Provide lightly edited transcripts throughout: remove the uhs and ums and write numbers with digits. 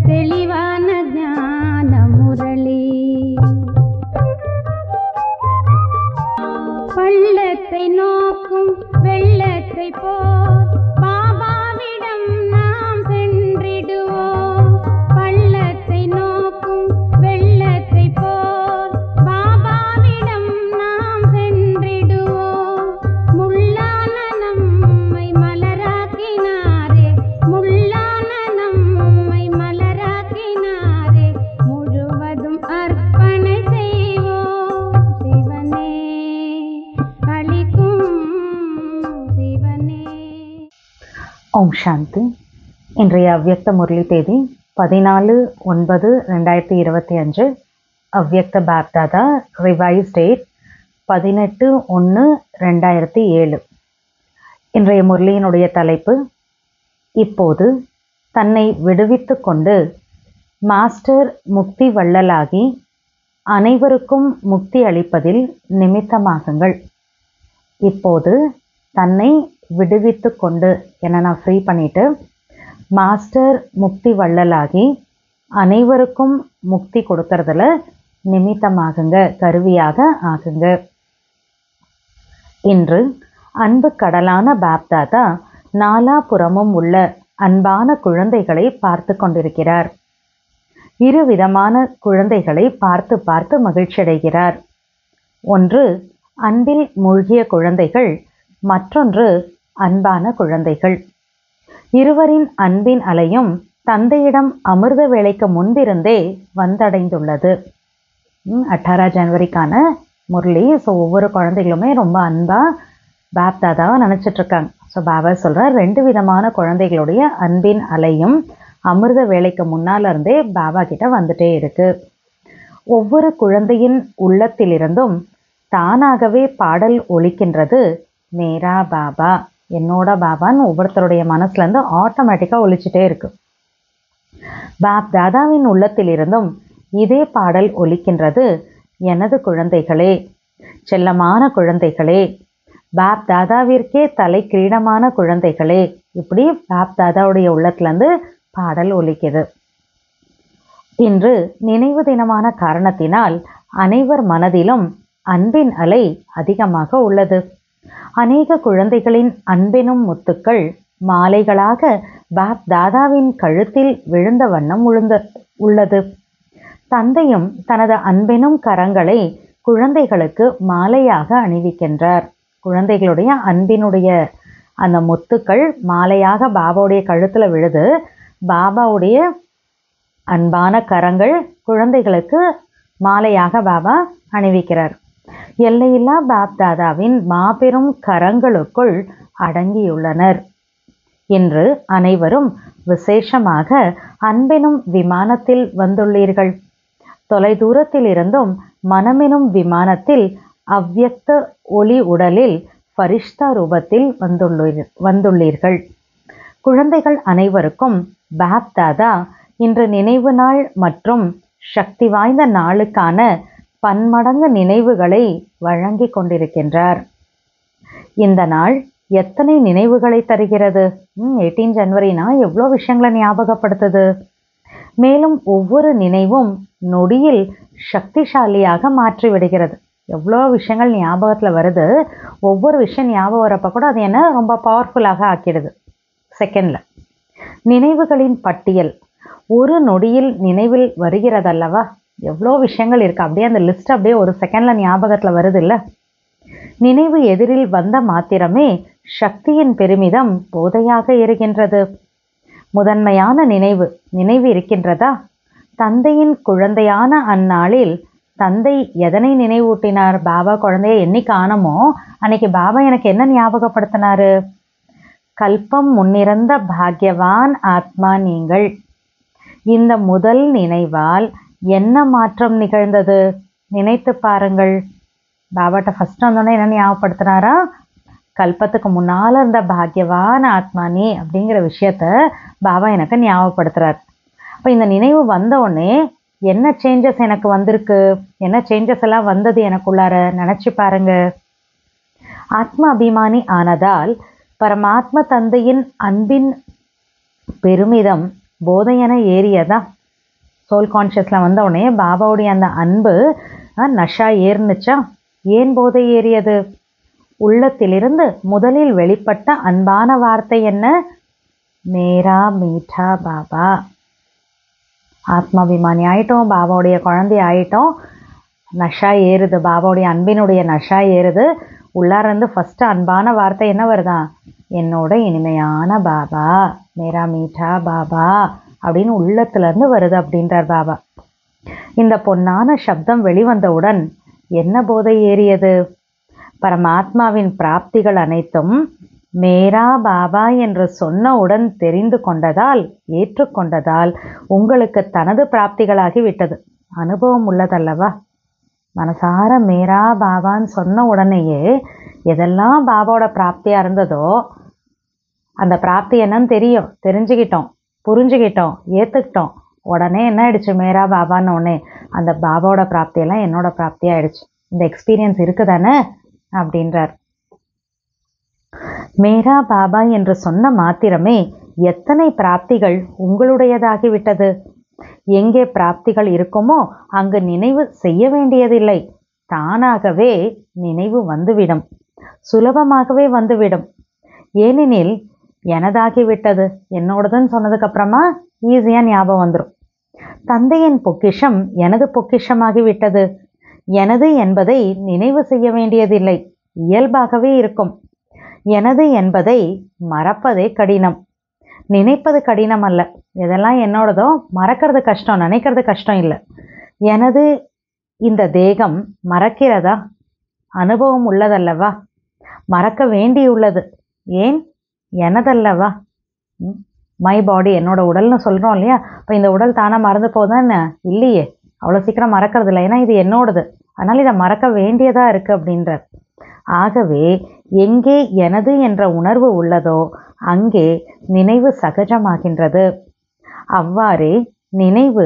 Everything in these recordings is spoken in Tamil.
தெளிவான ஞான முரளி. பள்ளத்தை நோக்கும் வெள்ளத்தை போல் பாபாவிடம் நாம் சென்றிடுவோம். பள்ளத்தை நோக்கும் வெள்ளத்தை போல் பாபாவிடம் நாம் சென்றிடுவோம். முள்ளான நம்மை மலராக்கினாரே, முள்ளான நம்மை மலராக்கினாரே, முழுவதும் அர்ப்பணை செய்வோம். சிவனே அளிக்கும் சிவனே. ஓம் சாந்தி. இன்றைய அவ்யக்த முரளி தேதி 14/9/2025. அவ்யக்த பாப்தாதா ரிவைஸ் டேட் 18/1/2007. இன்றைய முரளியினுடைய தலைப்பு, இப்போது தன்னை விடுவித்து கொண்டு மாஸ்டர் முக்தி வள்ளலாகி அனைவருக்கும் முக்தி அளிப்பதில் நிமித்தமாகுங்கள். இப்போது தன்னை விடுவித்து கொண்டு என்ன நான் ஃப்ரீ பண்ணிட்டு மாஸ்டர் முக்தி வள்ளலாகி அனைவருக்கும் முக்தி கொடுக்கறதுல நிமித்தமாகுங்க, கருவியாக ஆகுங்க. இன்று அன்பு கடலான பாப்தாதா நாலாபுறமும் உள்ள அன்பான குழந்தைகளை பார்த்து கொண்டிருக்கிறார். இருவிதமான குழந்தைகளை பார்த்து பார்த்து மகிழ்ச்சியடைகிறார். ஒன்று அன்பில் மூழ்கிய குழந்தைகள், மற்றொன்று அன்பான குழந்தைகள். இருவரின் அன்பின் அலையும் தந்தையிடம் அமிர்த வேளைக்கு முன்பிருந்தே வந்தடைந்துள்ளது. 18 ஜனவரிக்கான முரளி. ஸோ ஒவ்வொரு குழந்தைகளுமே ரொம்ப அன்பாக பாப்தாதாவை நினச்சிட்ருக்காங்க. ஸோ பாபா சொல்கிறார், 2 விதமான குழந்தைகளுடைய அன்பின் அலையும் அமிர்த வேளைக்கு முன்னால் இருந்தே பாபா கிட்ட வந்துட்டே இருக்கு. ஒவ்வொரு குழந்தையின் உள்ளத்திலிருந்தும் தானாகவே பாடல் ஒலிக்கின்றது, மேரா பாபா, என்னோட பாபான்னு ஒவ்வொருத்தருடைய மனசுலேருந்து ஆட்டோமேட்டிக்காக ஒலிச்சுட்டே இருக்கு. பாப்தாதாவின் உள்ளத்திலிருந்தும் இதே பாடல் ஒலிக்கின்றது, எனது குழந்தைகளே, செல்லமான குழந்தைகளே, பாப்தாதாவிற்கே தலை கிரீடமான குழந்தைகளே. இப்படி பாப்தாதாவுடைய உள்ளத்திலேருந்து பாடல் ஒலிக்குது. இன்று நினைவு தினமான காரணத்தினால் அனைவர் மனதிலும் அன்பின் அலை அதிகமாக உள்ளது. அநேக குழந்தைகளின் அன்பெனும் முத்துக்கள் மாலைகளாக பாப்தாதாவின் கழுத்தில் விழுந்த வண்ணம் உள்ளது. தந்தையும் தனது அன்பெனும் கரங்களை குழந்தைகளுக்கு மாலையாக அணிவிக்கின்றார். குழந்தைகளுடைய அன்பினுடைய அந்த முத்துக்கள் மாலையாக பாபாவுடைய கழுத்தில் விழுது. பாபாவுடைய அன்பான கரங்கள் குழந்தைகளுக்கு மாலையாக பாபா அணிவிக்கிறார். எல்லையில்லா பாப்தாதாவின் மாபெரும் கரங்களுக்குள் அடங்கியுள்ளனர். இன்று அனைவரும் விசேஷமாக அன்பெனும் விமானத்தில் வந்துள்ளீர்கள். தொலைதூரத்தில் இருந்தும் மனமெனும் விமானத்தில் அவ்யக்த ஒளி உடலில் ஃபரிஷ்தா ரூபத்தில் வந்துள்ளீர்கள். குழந்தைகள் அனைவருக்கும் பாப்தாதா இன்று நினைவு நாள் மற்றும் சக்தி வாய்ந்த நாளுக்கான பன்மடங்கு நினைவுகளை வழங்கி கொண்டிருக்கின்றார். இந்த நாள் எத்தனை நினைவுகளை தருகிறது. 18 ஜனவரினா எவ்வளோ விஷயங்களை ஞாபகப்படுத்துது. மேலும் ஒவ்வொரு நினைவும் நொடியில் சக்திசாலியாக மாற்றிவிடுகிறது. எவ்வளோ விஷயங்கள் ஞாபகத்தில் வருது. ஒவ்வொரு விஷயம் ஞாபகம் வரப்போ கூட அது என்ன ரொம்ப பவர்ஃபுல்லாக ஆக்கிடுது செகண்டில். நினைவுகளின் பட்டியல் ஒரு நொடியில் நினைவில் வருகிறதல்லவா. எவ்வளோ விஷயங்கள் இருக்குது. அப்படியே அந்த லிஸ்ட் அப்படியே ஒரு செகண்டில் ஞாபகத்தில் வருது இல்லை. நினைவு எதிரில் வந்த மாத்திரமே சக்தியின் பெருமிதம் போதையாக இருக்கின்றது. முதன்மையான நினைவு இருக்கின்றதா? தந்தையின் குழந்தையான அந்நாளில் தந்தை எதனை நினைவூட்டினார்? பாபா குழந்தைய என்னைக்கு ஆனமோ அன்னைக்கு பாபா எனக்கு என்ன ஞாபகப்படுத்தினாரு? கல்பம் முன்னிறந்த பாக்யவான் ஆத்மா நீங்கள். இந்த முதல் நினைவால் என்ன மாற்றம் நிகழ்ந்தது? நினைத்து பாருங்கள். பாபாட்ட ஃபஸ்ட்டு வந்தோடனே என்ன ஞாபகப்படுத்தினாரா? கல்பத்துக்கு முன்னால் இருந்த பாக்யவான ஆத்மா நீ அப்படிங்கிற விஷயத்த பாபா எனக்கு ஞாபகப்படுத்துகிறார். அப்போ இந்த நினைவு வந்தவுடனே என்ன சேஞ்சஸ் எனக்கு வந்திருக்கு, என்ன சேஞ்சஸ் எல்லாம் வந்தது எனக்குள்ளார நினச்சி பாருங்க. ஆத்ம அபிமானி ஆனதால் பரமாத்ம தந்தையின் அன்பின் பெருமிதம் போதையென ஏறியதா? சோல் கான்ஷியஸில் வந்த உடனே பாபாவுடைய அந்த அன்பு நஷா ஏறுனுச்சா? ஏன் போதை ஏறியது? உள்ளத்திலிருந்து முதலில் வெளிப்பட்ட அன்பான வார்த்தை என்ன? மேரா மீட்டா பாபா. ஆத்மாபிமானி ஆயிட்டோம், பாபாவுடைய குழந்தை ஆயிட்டோம், நஷா ஏறுது, பாபாவுடைய அன்பினுடைய நஷா ஏறுது. உள்ளாரந்து ஃபஸ்ட்டு அன்பான வார்த்தை என்ன வருதா? என்னோட இனிமையான பாபா, மேரா மீட்டா பாபா அப்படின்னு உள்ளத்துலேருந்து வருது அப்படின்றார் பாபா. இந்த பொன்னான சப்தம் வெளிவந்தவுடன் என்ன போதை ஏறியது? பரமாத்மாவின் பிராப்திகள் அனைத்தும் மேரா பாபா என்று சொன்னவுடன் தெரிந்து கொண்டதால், ஏற்றுக்கொண்டதால் உங்களுக்கு தனது பிராப்திகளாகி விட்டது. அனுபவம் உள்ளதல்லவா? மனசார மேரா பாபான்னு சொன்ன உடனேயே எதெல்லாம் பாபாவோட பிராப்தியாக இருந்ததோ அந்த பிராப்தி என்னன்னு தெரியும், தெரிஞ்சுக்கிட்டோம், புரிஞ்சுக்கிட்டோம், ஏற்றுக்கிட்டோம். உடனே என்ன ஆயிடுச்சு? மேரா பாபான்னு உடனே அந்த பாபாவோட பிராப்தியெல்லாம் என்னோட பிராப்தி ஆயிடுச்சு. இந்த எக்ஸ்பீரியன்ஸ் இருக்குதானே அப்படின்றார். மேரா பாபா என்று சொன்ன மாத்திரமே எத்தனை பிராப்திகள் உங்களுடையதாகிவிட்டது. எங்கே பிராப்திகள் இருக்குமோ அங்கு நினைவு செய்ய வேண்டியதில்லை. தானாகவே நினைவு வந்துவிடும், சுலபமாகவே வந்துவிடும். ஏனெனில் எனதாகிவிட்டது, என்னோடதுன்னு சொன்னதுக்கு அப்புறமா ஈஸியாக ஞாபகம் வந்துடும். தந்தையின் பொக்கிஷம் எனது பொக்கிஷமாகிவிட்டது. எனது என்பதை நினைவு செய்ய வேண்டியதில்லை, இயல்பாகவே இருக்கும். எனது என்பதை மறப்பதே கடினம், நினைப்பது கடினம் அல்ல. எதெல்லாம் என்னோடதோ மறக்கிறது கஷ்டம், நினைக்கிறது கஷ்டம் இல்லை. எனது இந்த தேகம் மறக்கிறதா? அனுபவம் உள்ளதல்லவா? மறக்க வேண்டியுள்ளது. ஏன்? எனதல்லவா? மை பாடி, என்னோட உடல்னு சொல்கிறோம் இல்லையா? இப்போ இந்த உடல் தானாக மறந்து போகுதா என்ன? இல்லையே, அவ்வளோ சீக்கிரம் மறக்கிறது இல்லை. ஏன்னா இது என்னோடது, அதனால் இதை மறக்க வேண்டியதாக இருக்குது அப்படின்றார். ஆகவே எங்கே எனது என்ற உணர்வு உள்ளதோ அங்கே நினைவு சகஜமாகின்றது. அவ்வாறே நினைவு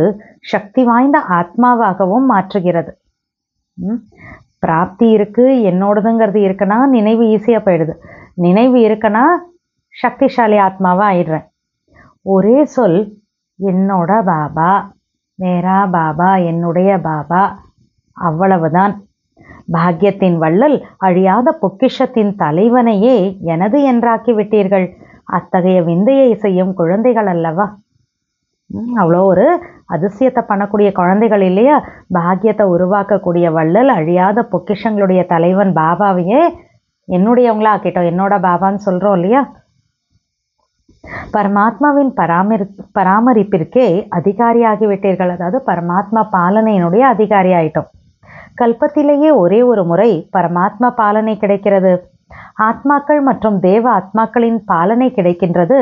சக்தி வாய்ந்த ஆத்மாவாகவும் மாற்றுகிறது. பிராப்தி இருக்குது, என்னோடதுங்கிறது இருக்குன்னா நினைவு ஈஸியாக போயிடுது. நினைவு இருக்குன்னா சக்திசாலி ஆத்மாவாக ஆயிடுறேன். ஒரே சொல் என்னோட பாபா, மேரா பாபா, என்னுடைய பாபா, அவ்வளவுதான். பாக்கியத்தின் வள்ளல் அழியாத பொக்கிஷத்தின் தலைவனையே எனது என்றாக்கி விட்டீர்கள். அத்தகைய விந்தையை செய்யும் குழந்தைகள் அல்லவா? அவ்வளோ ஒரு அதிசயத்தை பண்ணக்கூடிய குழந்தைகள் இல்லையா? பாக்கியத்தை உருவாக்கக்கூடிய வள்ளல் அழியாத பொக்கிஷங்களுடைய தலைவன் பாபாவையே என்னுடையவங்களா ஆக்கிட்டோம், என்னோட பாபான்னு சொல்கிறோம் இல்லையா? பரமாத்மாவின் பராமரிப்பிற்கே அதிகாரியாகிவிட்டீர்கள். அதாவது பரமாத்மா பாலனையினுடைய அதிகாரி ஆயிட்டோம். கல்பத்திலேயே ஒரே ஒரு முறை பரமாத்மா பாலனை கிடைக்கிறது. ஆத்மாக்கள் மற்றும் தேவ ஆத்மாக்களின் பாலனை கிடைக்கின்றது.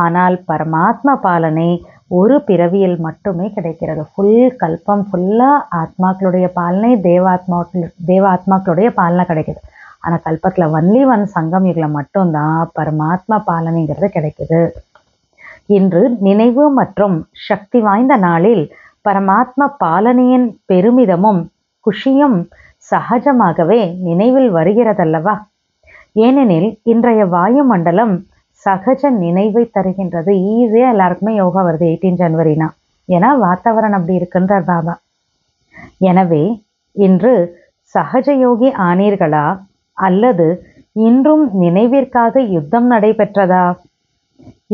ஆனால் பரமாத்மா பாலனை ஒரு பிறவியில் மட்டுமே கிடைக்கிறது. ஃபுல் கல்பம் ஃபுல்லாக ஆத்மாக்களுடைய பாலனை, தேவ ஆத்மாக்களுடைய பாலனை கிடைக்கிது. ஆனால் கல்பத்தில் ஒன்லி ஒன் சங்கம் யுகில் மட்டும்தான் பரமாத்மா பாலனைங்கிறது கிடைக்குது. இன்று நினைவு மற்றும் சக்தி வாய்ந்த நாளில் பரமாத்மா பாலனையின் பெருமிதமும் குஷியும் சகஜமாகவே நினைவில் வருகிறதல்லவா? ஏனெனில் இன்றைய வாயுமண்டலம் சகஜ நினைவை தருகின்றது. ஈஸியாக எல்லாருக்குமே யோகா வருது 18 ஜனவரினா, ஏன்னா வாத்தாவரணம் அப்படி இருக்குன்றார் பாபா. எனவே இன்று சகஜ யோகி ஆனீர்களா அல்லது இன்றும் நினைவிற்காக யுத்தம் நடைபெற்றதா?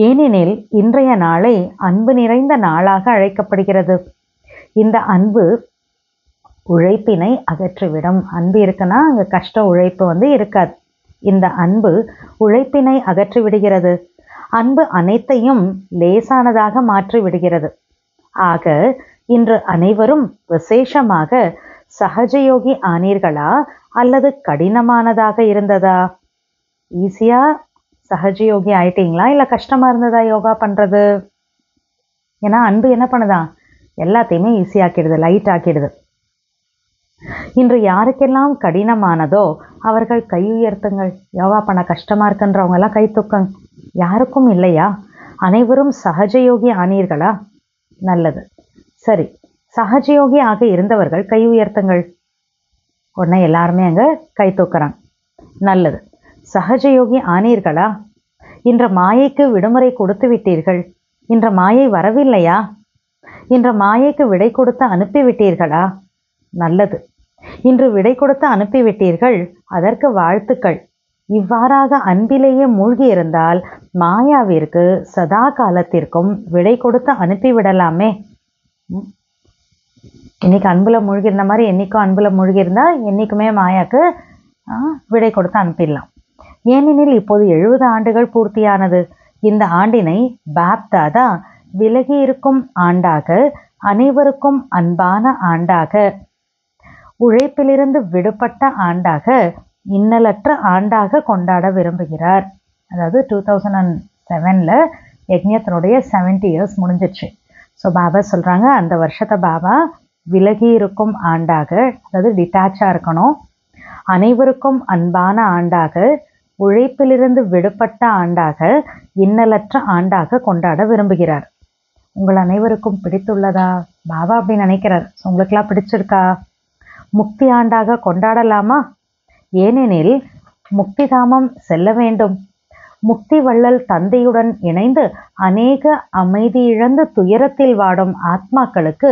ஏனெனில் இன்றைய நாளை அன்பு நிறைந்த நாளாக அழைக்கப்படுகிறது. இந்த அன்பு உழைப்பினை அகற்றிவிடும். அன்பு இருக்குன்னா அங்கே கஷ்ட உழைப்பு இருக்காது. இந்த அன்பு உழைப்பினை அகற்றி விடுகிறது. அன்பு அனைத்தையும் லேசானதாக மாற்றி விடுகிறது. ஆக இன்று அனைவரும் விசேஷமாக சகஜயோகி ஆனீர்களா அல்லது கடினமானதாக இருந்ததா? ஈஸியாக சகஜயோகி ஆயிட்டீங்களா இல்லை கஷ்டமாக இருந்ததா யோகா பண்ணுறது? ஏன்னா அன்பு என்ன பண்ணுதான்? எல்லாத்தையுமே ஈஸியாக்கிடுது, லைட் ஆக்கிடுது. இன்று யாருக்கெல்லாம் கடினமானதோ அவர்கள் கை உயர்த்துங்கள். யோகா பண்ண கஷ்டமாக இருக்குன்றவங்க எல்லாம் கை தூக்குங்க. யாருக்கும் இல்லையா? அனைவரும் சகஜயோகி ஆனீர்களா? நல்லது. சரி, சகஜயோகி ஆக இருந்தவர்கள் கை உயர்த்துங்கள். உடனே எல்லாருமே அங்கே கை தூக்குறாங்க. நல்லது. சகஜயோகி ஆனீர்களா? இன்று மாயைக்கு விடுமுறை கொடுத்து விட்டீர்கள். இன்று மாயை வரவில்லையா? இன்று மாயைக்கு விடை கொடுத்து அனுப்பிவிட்டீர்களா? நல்லது. இன்று விடை கொடுத்து அனுப்பிவிட்டீர்கள், அதற்கு வாழ்த்துக்கள். இவ்வாறாக அன்பிலேயே மூழ்கியிருந்தால் மாயாவிற்கு சதா காலத்திற்கும் விடை கொடுத்து அனுப்பிவிடலாமே. இன்னைக்கு அன்புல மூழ்கியிருந்த மாதிரி என்னைக்கும் அன்புல மூழ்கியிருந்தா என்னைக்குமே மாயாக்கு விடை கொடுத்து அனுப்பிடலாம். ஏனெனில் இப்போது 70 ஆண்டுகள் பூர்த்தியானது. இந்த ஆண்டினை பாப்தாதா விலகி இருக்கும் ஆண்டாக, அனைவருக்கும் அன்பான ஆண்டாக, உழைப்பிலிருந்து விடுபட்ட ஆண்டாக, இன்னலற்ற ஆண்டாக கொண்டாட விரும்புகிறார். அதாவது 2007 யக்ஞத்தினுடைய 70 இயர்ஸ் முடிஞ்சிச்சு. ஸோ பாபா சொல்கிறாங்க, அந்த வருஷத்தை பாபா விலகி இருக்கும் ஆண்டாக, அதாவது டிட்டாச்சாக இருக்கணும், அனைவருக்கும் அன்பான ஆண்டாக, உழைப்பிலிருந்து விடுபட்ட ஆண்டாக, இன்னலற்ற ஆண்டாக கொண்டாட விரும்புகிறார். உங்கள் அனைவருக்கும் பிடித்துள்ளதா? பாபா அப்படி நினைக்கிறார். ஸோ உங்களுக்கெல்லாம் பிடிச்சிருக்கா? முக்தி ஆண்டாக கொண்டாடலாமா? ஏனெனில் முக்தி தாமம் செல்ல வேண்டும். முக்தி வள்ளல் தந்தையுடன் இணைந்து அநேக அமைதி இழந்து துயரத்தில் வாடும் ஆத்மாக்களுக்கு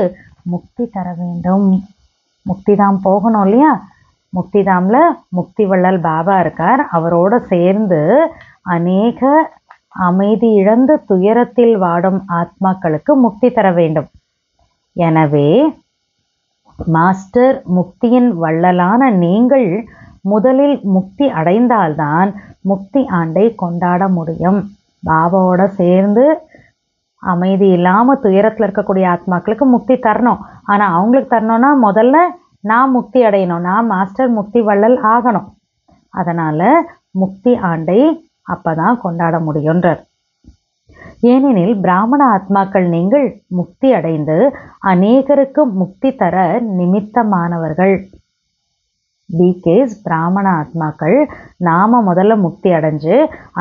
முக்தி தர வேண்டும். முக்திதாம் போகணும் இல்லையா? முக்திதாம்ல முக்தி வள்ளல் பாபா இருக்கார். அவரோட சேர்ந்து அநேக அமைதி இழந்து துயரத்தில் வாடும் ஆத்மாக்களுக்கு முக்தி தர வேண்டும். எனவே மாஸ்டர் முக்தியின் வள்ளலான நீங்கள் முதலில் முக்தி அடைந்தால்தான் முக்தி ஆண்டை கொண்டாட முடியும். பாபாவோட சேர்ந்து அமைதி இல்லாமல் துயரத்தில் இருக்கக்கூடிய ஆத்மாக்களுக்கு முக்தி தரணும். ஆனால் அவங்களுக்கு தரணும்னா முதல்ல நான் முக்தி அடையணும், நான் மாஸ்டர் முக்தி வள்ளல் ஆகணும். அதனால் முக்தி ஆண்டை அப்போ தான் கொண்டாட முடியுன்றார். ஏனெனில் பிராமண ஆத்மாக்கள் நீங்கள் முக்தி அடைந்து அநேகருக்கு முக்தி தர நிமித்தமானவர்கள். பிகேஸ் பிராமண ஆத்மாக்கள் நாம முதல்ல முக்தி அடைஞ்சு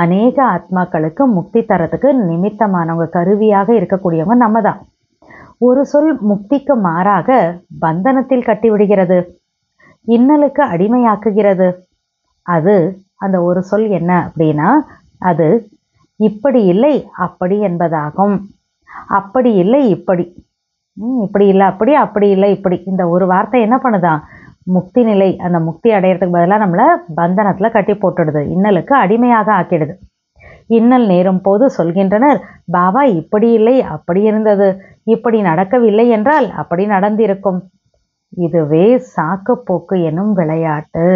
அநேக ஆத்மாக்களுக்கு முக்தி தரத்துக்கு நிமித்தமானவங்க, கருவியாக இருக்கக்கூடியவங்க நம்ம தான். ஒரு சொல் முக்திக்கு மாறாக பந்தனத்தில் கட்டிவிடுகிறது, இன்னலுக்கு அடிமையாக்குகிறது. அது அந்த ஒரு சொல் என்ன அப்படின்னா, அது இப்படி இல்லை அப்படி என்பதாகும். அப்படி இல்லை இப்படி, இப்படி இல்லை அப்படி, அப்படி இல்லை இப்படி. இந்த ஒரு வார்த்தை என்ன பண்ணுதான்? முக்தி நிலை, அந்த முக்தி அடையிறதுக்கு பதிலாக நம்மளை பந்தனத்தில் கட்டி போட்டுடுது, இன்னலுக்கு அடிமையாக ஆக்கிடுது. இன்னல் நேரும் போது சொல்கின்றனர், பாபா இப்படி இல்லை அப்படி இருந்தது, இப்படி நடக்கவில்லை என்றால் அப்படி நடந்திருக்கும். இதுவே சாக்கு போக்கு எனும் விளையாட்டு.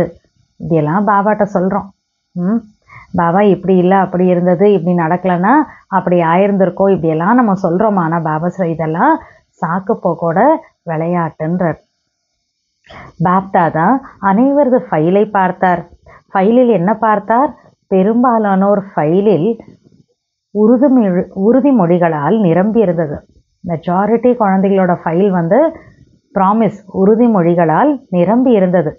இதெல்லாம் பாபாட்ட சொல்கிறோம். பாபா இப்படி இல்லை அப்படி இருந்தது, இப்படி நடக்கலைன்னா அப்படி ஆயிருந்திருக்கோம், இப்படியெல்லாம் நம்ம சொல்கிறோம். ஆனால் பாபா இதெல்லாம் சாக்கு போக்கோட விளையாட்டுன்றார். பாப்தாதா அனைவரது ஃபைலை பார்த்தார். ஃபைலில் என்ன பார்த்தார்? பெரும்பாலானோர் ஃபைலில் உறுதிமொழிகளால் நிரம்பி இருந்தது. மெஜாரிட்டி குழந்தைகளோட ஃபைல் ப்ராமிஸ், உறுதிமொழிகளால் நிரம்பி இருந்தது.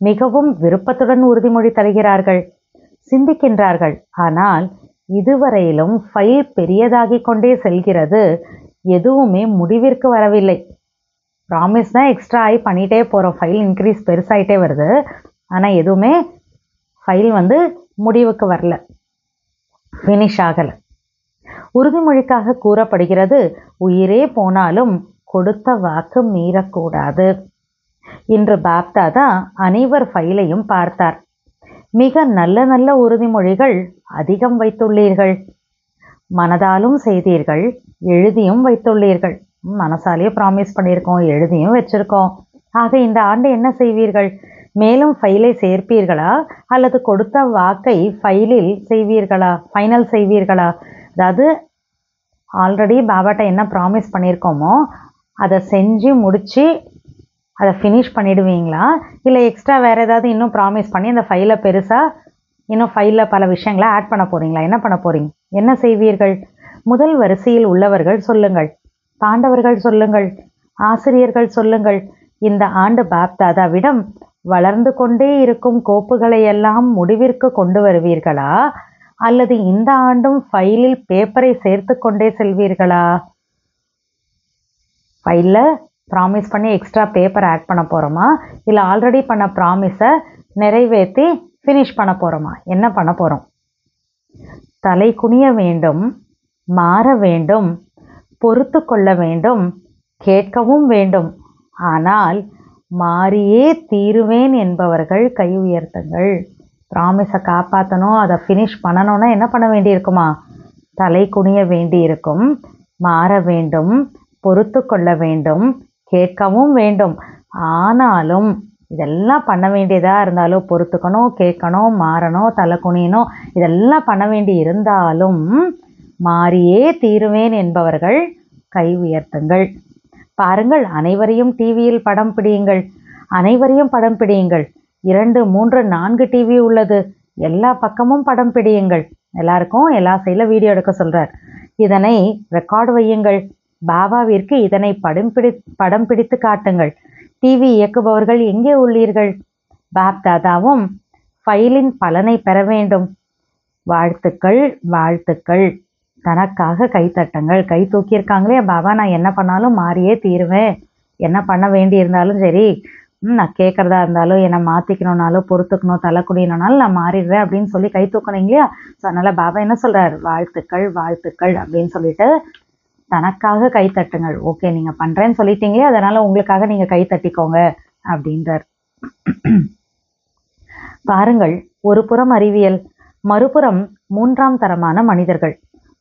மிகவும் விருப்பத்துடன் உறுதிமொழி தருகிறார்கள், சிந்திக்கின்றார்கள். ஆனால் இதுவரையிலும் ஃபைல் பெரியதாகி கொண்டே செல்கிறது, எதுவுமே முடிவிற்கு வரவில்லை. ப்ராமிஸ் தான் எக்ஸ்ட்ரா ஆகி பண்ணிகிட்டே போகிறோம், ஃபைல் இன்க்ரீஸ் பெருசாகிட்டே வருது. ஆனால் எதுவுமே ஃபைல் முடிவுக்கு வரல, ஃபினிஷ் ஆகலை. உறுதிமொழிக்காக கூறப்படுகிறது, உயிரே போனாலும் கொடுத்த வாக்கு மீறக்கூடாது. இன்று பாப்தாதா அனைவர் ஃபைலையும் பார்த்தார். மிக நல்ல நல்ல உறுதிமொழிகள் அதிகம் வைத்துள்ளீர்கள். மனதாலும் செய்தீர்கள், எழுதியும் வைத்துள்ளீர்கள். மனசாலேயே ப்ராமிஸ் பண்ணியிருக்கோம், எழுதியும் வச்சுருக்கோம். ஆக இந்த ஆண்டு என்ன செய்வீர்கள்? மேலும் ஃபைலை சேர்ப்பீர்களா அல்லது கொடுத்த வாக்கை ஃபைலில் செய்வீர்களா, ஃபைனல் செய்வீர்களா? அதாவது ஆல்ரெடி பாபாட்ட என்ன ப்ராமிஸ் பண்ணியிருக்கோமோ அதை செஞ்சு முடித்து அதை ஃபினிஷ் பண்ணிடுவீங்களா, இல்லை எக்ஸ்ட்ரா வேறு ஏதாவது இன்னும் ப்ராமிஸ் பண்ணி அந்த ஃபைலை பெருசாக இன்னும் ஃபைலில் பல விஷயங்களை ஆட் பண்ண போகிறீங்களா? என்ன பண்ண போகிறீங்க? என்ன செய்வீர்கள்? முதல் வரிசையில் உள்ளவர்கள் சொல்லுங்கள், பாண்டவர்கள் சொல்லுங்கள், ஆசிரியர்கள் சொல்லுங்கள். இந்த ஆண்டு பாப்தாதாவிடம் வளர்ந்து கொண்டே இருக்கும் கோப்புகளை எல்லாம் முடிவிற்கு கொண்டு வருவீர்களா அல்லது இந்த ஆண்டும் ஃபைலில் பேப்பரை சேர்த்து கொண்டே செல்வீர்களா? ஃபைலில் ப்ராமிஸ் பண்ணி எக்ஸ்ட்ரா பேப்பர் ஆட் பண்ண போகிறோமா, இல்லை ஆல்ரெடி பண்ண ப்ராமிஸை நிறைவேற்றி ஃபினிஷ் பண்ண போகிறோமா? என்ன பண்ண போகிறோம்? தலை குனிய வேண்டும், மாற வேண்டும், பொறுத்து கொள்ள வேண்டும், கேட்கவும் வேண்டும். ஆனால் மாறியே தீருவேன் என்பவர்கள் கை உயர்த்துங்கள். ப்ராமிஸை காப்பாற்றணும், அதை ஃபினிஷ் பண்ணணும்னா என்ன பண்ண வேண்டியிருக்குமா? தலை குனிய வேண்டியிருக்கும், மாற வேண்டும், பொறுத்து கொள்ள வேண்டும், கேட்கவும் வேண்டும். ஆனாலும் இதெல்லாம் பண்ண வேண்டியதாக இருந்தாலும் பொறுத்துக்கணும், கேட்கணும், மாறணும், தலை குனியணும், இதெல்லாம் பண்ண வேண்டி இருந்தாலும் மாறியே தீருவேன் என்பவர்கள் கை உயர்த்துங்கள். பாருங்கள், அனைவரையும் டிவியில் படம் பிடியுங்கள், அனைவரையும் படம் பிடியுங்கள். 2, 3, 4 டிவி உள்ளது, எல்லா பக்கமும் படம் பிடியுங்கள். எல்லாருக்கும் எல்லா சைடில் வீடியோ எடுக்க சொல்கிறார். இதனை ரெக்கார்டு வையுங்கள். பாபாவிற்கு இதனை படம் பிடித்து காட்டுங்கள். டிவி இயக்குபவர்கள் எங்கே உள்ளீர்கள்? பாப் தாதாவும் ஃபைலின் பலனை பெற வேண்டும். வாழ்த்துக்கள், வாழ்த்துக்கள். தனக்காக கைத்தட்டுங்கள். கை தூக்கியிருக்காங்களே, பாபா நான் என்ன பண்ணாலும் மாறியே தீருவேன், என்ன பண்ண வேண்டி இருந்தாலும் சரி, நான் கேட்குறதா இருந்தாலும் என்னை மாற்றிக்கணுன்னாலும் பொறுத்துக்கணும், தலை குடியணுனாலும் நான் மாறிடுறேன் அப்படின்னு சொல்லி கை தூக்கணும் இல்லையா? ஸோ அதனால் பாபா என்ன சொல்கிறார்? வாழ்த்துக்கள், வாழ்த்துக்கள் அப்படின்னு சொல்லிட்டு தனக்காக கை தட்டுங்கள். ஓகே, நீங்கள் பண்ணுறேன்னு சொல்லிட்டீங்களே, அதனால் உங்களுக்காக நீங்கள் கை தட்டிக்கோங்க அப்படின்றார். பாருங்கள், ஒரு புறம் அறிவியல், மறுபுறம் 3ஆம் தரமான மனிதர்கள்,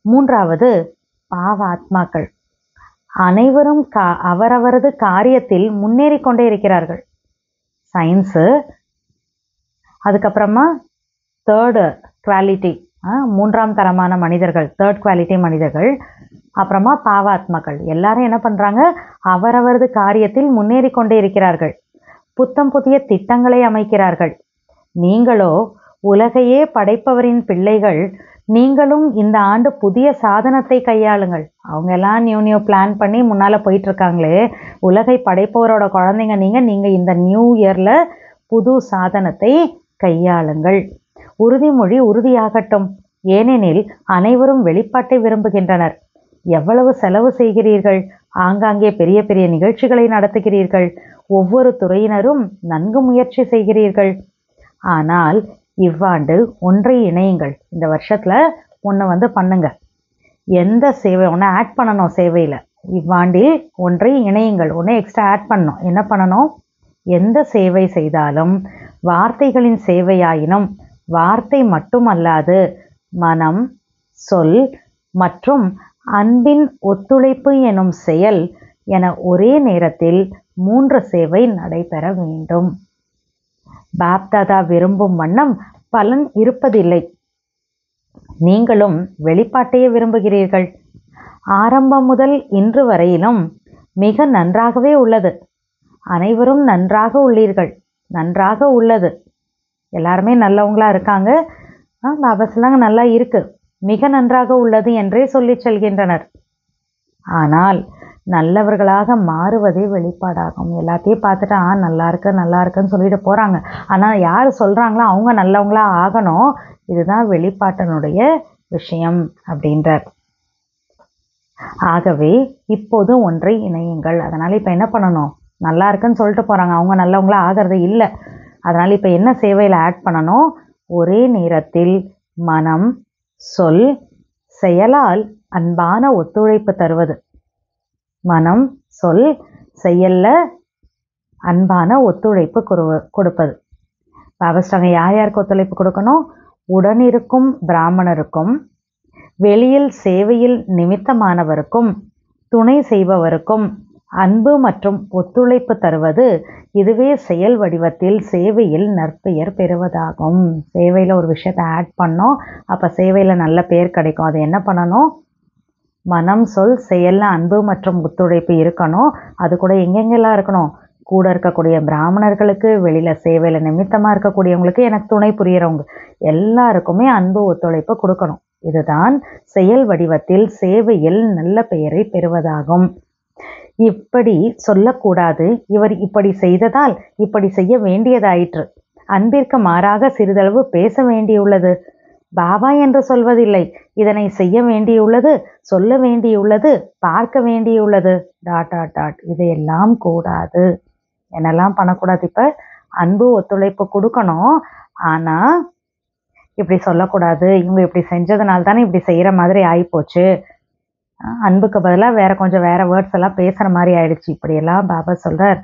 3வது பாவ ஆத்மாக்கள். அனைவரும் அவரவரது காரியத்தில் முன்னேறி கொண்டே இருக்கிறார்கள். சயின்ஸு, அதுக்கப்புறமா 3rd குவாலிட்டி 3ஆம் தரமான மனிதர்கள், 3rd குவாலிட்டி மனிதர்கள், அப்புறமா பாவாத்மாக்கள். எல்லாரும் என்ன பண்ணுறாங்க? அவரவரது காரியத்தில் முன்னேறி கொண்டே இருக்கிறார்கள். புத்தம் புதிய திட்டங்களை அமைக்கிறார்கள். நீங்களோ உலகையே படைப்பவரின் பிள்ளைகள். நீங்களும் இந்த ஆண்டு புதிய சாதனத்தை கையாளுங்கள். அவங்க எல்லாம் நியூ பிளான் பண்ணி முன்னால் போயிட்டுருக்காங்களே, உலகை படைப்பவரோட குழந்தைங்க நீங்கள் இந்த நியூ இயரில் புது சாதனத்தை கையாளுங்கள். உறுதிமொழி உறுதியாகட்டும். ஏனெனில் அனைவரும் வெளிப்பாட்டை விரும்புகின்றனர். எவ்வளவு செலவு செய்கிறீர்கள்? ஆங்காங்கே பெரிய பெரிய நிகழ்ச்சிகளை நடத்துகிறீர்கள். ஒவ்வொரு துறையினரும் நன்கு முயற்சி செய்கிறீர்கள். ஆனால் இவ்வாண்டு ஒன்றை இணையுங்கள். இந்த வருஷத்தில் ஒன்று பண்ணுங்க. எந்த சேவை ஒன்று ஆட் பண்ணணும் சேவையில். இவ்வாண்டில் ஒன்றை இணையுங்கள், ஒன்று எக்ஸ்ட்ரா ஆட் பண்ணணும். என்ன பண்ணணும்? எந்த சேவை செய்தாலும் வார்த்தைகளின் சேவையாயினும் வார்த்தை மட்டுமல்லாது மனம், சொல் மற்றும் அன்பின் ஒத்துழைப்பு எனும் செயல் என ஒரே நேரத்தில் 3 சேவை நடைபெற வேண்டும். பாப்தாதா விரும்பும் வண்ணம் பலன் இருப்பதில்லை. நீங்களும் வெளிப்பாட்டையே விரும்புகிறீர்கள். ஆரம்பம் முதல் இன்று வரையிலும் மிக நன்றாகவே உள்ளது. அனைவரும் நன்றாக உள்ளீர்கள். நன்றாக உள்ளது. எல்லாருமே நல்லவங்களா இருக்காங்க. பாபாஸ்லாம் நல்லா இருக்கு, மிக நன்றாக உள்ளது என்றே சொல்லி செல்கின்றனர். ஆனால் நல்லவர்களாக மாறுவதே வெளிப்பாடாகும். எல்லாத்தையும் பார்த்துட்டு நல்லா இருக்குன்னு சொல்லிட்டு போகிறாங்க. ஆனால் யார் சொல்கிறாங்களோ அவங்க நல்லவங்களா ஆகணும். இதுதான் வெளிப்பாட்டினுடைய விஷயம் அப்படின்றார். ஆகவே இப்போது ஒன்றை இணையுங்கள். அதனால் இப்போ என்ன பண்ணணும்? நல்லா இருக்குன்னு சொல்லிட்டு போகிறாங்க, அவங்க நல்லவங்களா ஆகிறது இல்லை. அதனால் இப்போ என்ன சேவையில் ஆட் பண்ணணும்? ஒரே நேரத்தில் மனம், சொல், செயலால் அன்பான ஒத்துழைப்பு தருவது. மனம், சொல், செயல்ல அன்பான ஒத்துழைப்பு கொடுப்பது. பாபாஸ்டாங்க யார் யாருக்கு ஒத்துழைப்பு கொடுக்கணும்? உடனிருக்கும் பிராமணருக்கும், வெளியில் சேவையில் நிமித்தமானவருக்கும், துணை செய்பவருக்கும் அன்பு மற்றும் ஒத்துழைப்பு தருவது. இதுவே செயல் வடிவத்தில் சேவையில் நற்பெயர் பெறுவதாகும். சேவையில் ஒரு விஷயத்தை ஆட் பண்ணோம், அப்போ சேவையில் நல்ல பெயர் கிடைக்கும். அது என்ன பண்ணணும்? மனம், சொல், செயலில் அன்பு மற்றும் ஒத்துழைப்பு இருக்கணும். அது கூட எங்கெங்கெல்லாம் இருக்கணும்? கூட இருக்கக்கூடிய பிராமணர்களுக்கு, வெளியில் சேவையில் நிமித்தமாக இருக்கக்கூடியவங்களுக்கு, எனக்கு துணை புரிகிறவங்க எல்லாருக்குமே அன்பு ஒத்துழைப்பு கொடுக்கணும். இதுதான் செயல் வடிவத்தில் சேவையில் நல்ல பெயரை பெறுவதாகும். இப்படி சொல்லக்கூடாது, இவர் இப்படி செய்ததால் இப்படி செய்ய வேண்டியதாயிற்று, அன்பிற்கு மாறாக சிறிதளவு பேச வேண்டியுள்ளது, பாபா என்று சொல்வதில்லை, இதனை செய்ய வேண்டியுள்ளது, சொல்ல வேண்டியுள்ளது, பார்க்க வேண்டியுள்ளது ... இதையெல்லாம் கூடாது. என்னெல்லாம் பண்ணக்கூடாது? இப்போ அன்பு ஒத்துழைப்பு கொடுக்கணும், ஆனால் இப்படி சொல்லக்கூடாது. இவங்க இப்படி செஞ்சதுனால தானே இப்படி செய்கிற மாதிரி ஆகிப்போச்சு. அன்புக்கு பதிலாக வேற வேர்ட்ஸ் எல்லாம் பேசுகிற மாதிரி ஆயிடுச்சு. இப்படியெல்லாம் பாபா சொல்கிறார்,